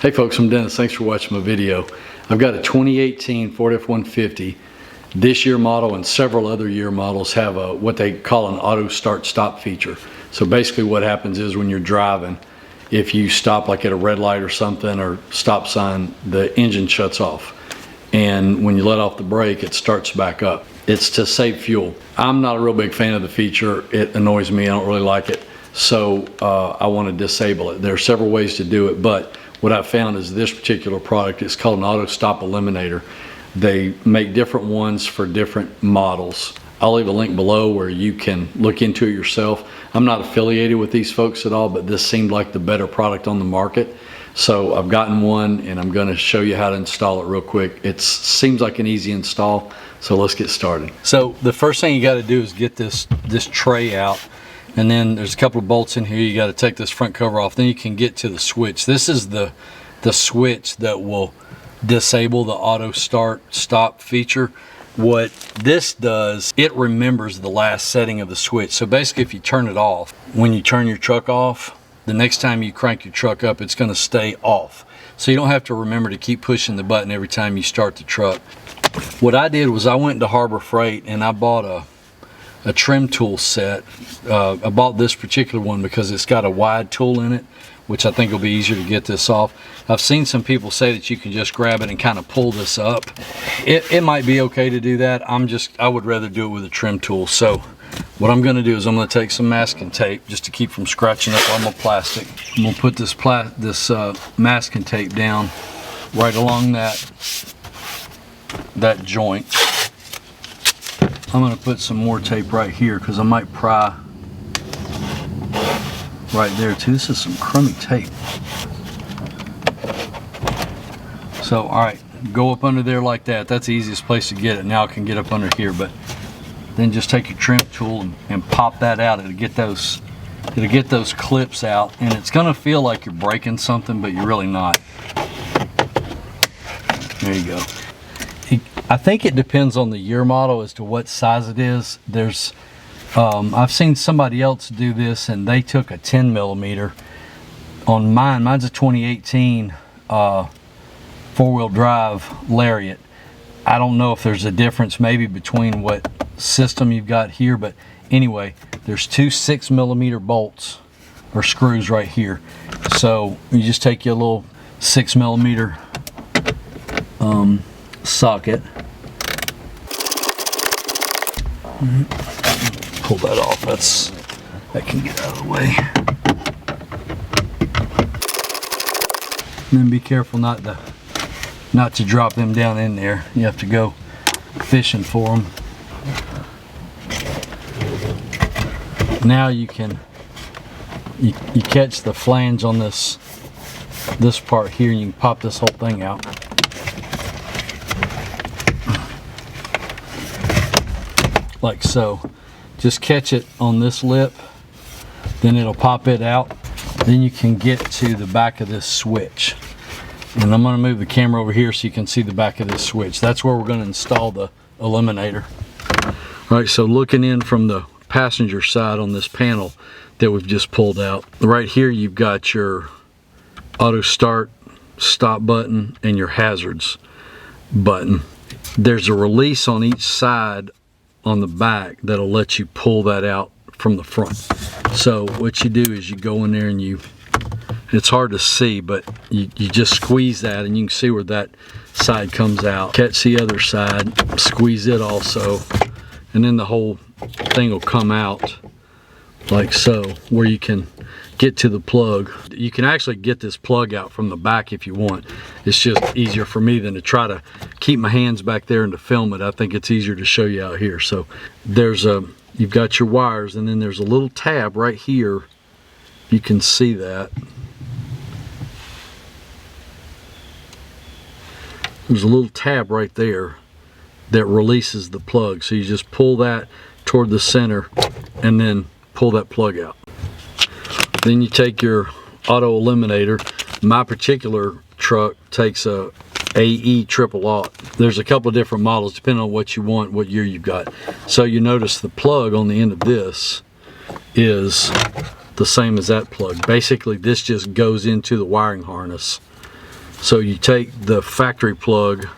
Hey folks, I'm Dennis. Thanks for watching my video. I've got a 2018 Ford F-150. This year model and several other year models have what they call an auto start stop feature. So basically what happens is when you're driving, if you stop like at a red light or something or stop sign, the engine shuts off. And when you let off the brake, it starts back up. It's to save fuel. I'm not a real big fan of the feature. It annoys me. I don't really like it. So I want to disable it. There are several ways to do it, but what I've found is this particular product is called an Autostop Eliminator. They make different ones for different models. I'll leave a link below where you can look into it yourself. I'm not affiliated with these folks at all, but this seemed like the better product on the market. So I've gotten one and I'm going to show you how to install it real quick. It seems like an easy install, so let's get started. So the first thing you got to do is get this tray out. And then there's a couple of bolts in here. You got to take this front cover off. Then you can get to the switch. This is the switch that will disable the auto start stop feature. What this does, it remembers the last setting of the switch. So basically if you turn it off, when you turn your truck off, the next time you crank your truck up, it's going to stay off. So you don't have to remember to keep pushing the button every time you start the truck. What I did was I went into Harbor Freight and I bought a trim tool set. I bought this particular one because it's got a wide tool in it, which I think will be easier to get this off. I've seen some people say that you can just grab it and kind of pull this up. It might be okay to do that. I would rather do it with a trim tool. So what I'm going to do is I'm going to take some masking tape just to keep from scratching up on my plastic. I'm going to put this masking tape down right along that joint. I'm going to put some more tape right here because I might pry right there too. This is some crummy tape. So alright, go up under there like that. That's the easiest place to get it. Now I can get up under here, but then just take your trim tool and pop that out. It'll get those clips out, and it's going to feel like you're breaking something, but you're really not. There you go. I think it depends on the year model as to what size it is. There's, I've seen somebody else do this and they took a 10 millimeter. On mine's a 2018 four-wheel drive Lariat. I don't know if there's a difference maybe between what system you've got here, but anyway, there's two 6 millimeter bolts or screws right here. So you just take your little 6 millimeter socket, pull that off. That can get out of the way. And then be careful not to drop them down in there. You have to go fishing for them. Now you catch the flange on this part here, and you can pop this whole thing out. Like so. Just catch it on this lip, then it'll pop it out. Then you can get to the back of this switch. And I'm going to move the camera over here so you can see the back of this switch. That's where we're going to install the eliminator. Alright, so looking in from the passenger side on this panel that we've just pulled out, right here you've got your auto start stop button and your hazards button. There's a release on each side on the back that'll let you pull that out from the front. So what you do is you go in there and it's hard to see, but you just squeeze that and you can see where that side comes out. Catch the other side, squeeze it also, and then the whole thing will come out like so, where you can get to the plug. You can actually get this plug out from the back if you want. It's just easier for me than to try to keep my hands back there and to film it. I think it's easier to show you out here. So you've got your wires, and then there's a little tab right here. You can see that. There's a little tab right there that releases the plug. So you just pull that toward the center and then pull that plug out. Then you take your auto eliminator. My particular truck takes a AE triple aught. There's a couple of different models depending on what you want, what year you've got. So you notice the plug on the end of this is the same as that plug. Basically this just goes into the wiring harness So you take the factory plug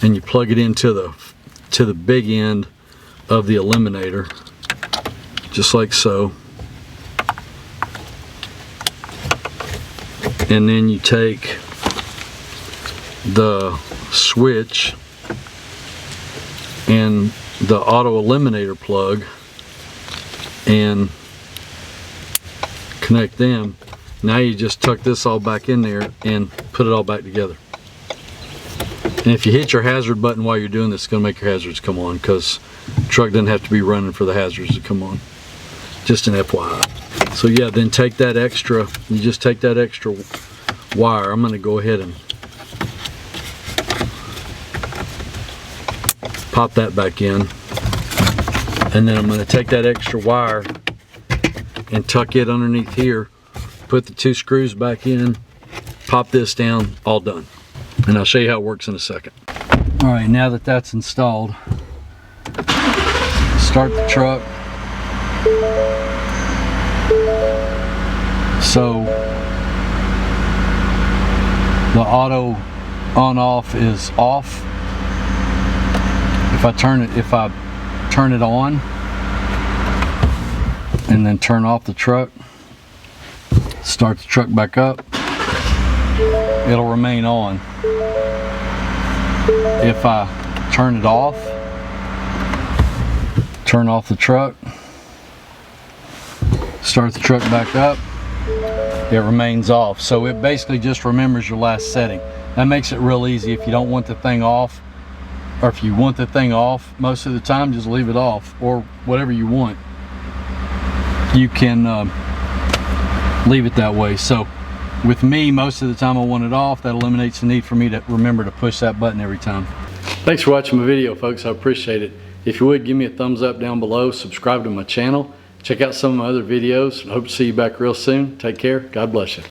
and you plug it into the big end of the Eliminator, just like so. And then you take the switch and the auto Eliminator plug and connect them. Now you just tuck this all back in there and put it all back together. And if you hit your hazard button while you're doing this, it's going to make your hazards come on, because the truck doesn't have to be running for the hazards to come on. Just an FYI. So yeah, then take that extra, you just take that extra wire. I'm going to go ahead and pop that back in. And then I'm going to take that extra wire and tuck it underneath here, put the 2 screws back in, pop this down, all done. And I'll show you how it works in a second. All right, now that that's installed, start the truck. So the auto on off is off. If I turn it on and then turn off the truck, start the truck back up, it'll remain on. If I turn it off, turn off the truck, start the truck back up, it remains off. So it basically just remembers your last setting. That makes it real easy. If you don't want the thing off, or if you want the thing off, most of the time just leave it off, or whatever you want. You can leave it that way. So with me, most of the time I want it off. That eliminates the need for me to remember to push that button every time. Thanks for watching my video, folks. I appreciate it. If you would, give me a thumbs up down below, subscribe to my channel, check out some of my other videos, and I hope to see you back real soon. Take care. God bless you.